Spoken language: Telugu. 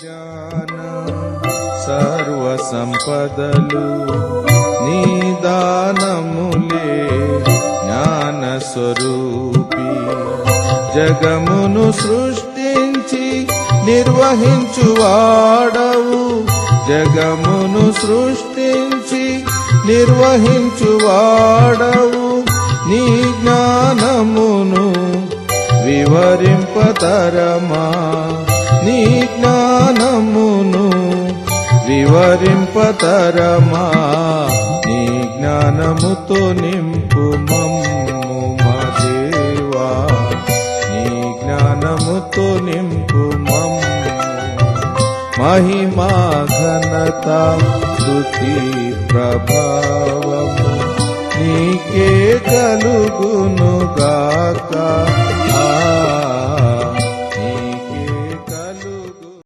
జ్ఞాన సర్వ సంపదలు నీ దానములే జ్ఞాన స్వరూపి జగమును సృష్టించి నిర్వహించువాడవు జగమును సృష్టించి నిర్వహించువాడవు నీ జ్ఞానమును వివరింపతరమా నీ జ్ఞానమును వివరింపతరమా నీ జ్ఞానముతో నింపు మమ్ము మా దేవా నీ జ్ఞానముతో నింపు మమ్ము మహిమా ఘనత స్తుతి ప్రభావము నీకే కలుగును గాక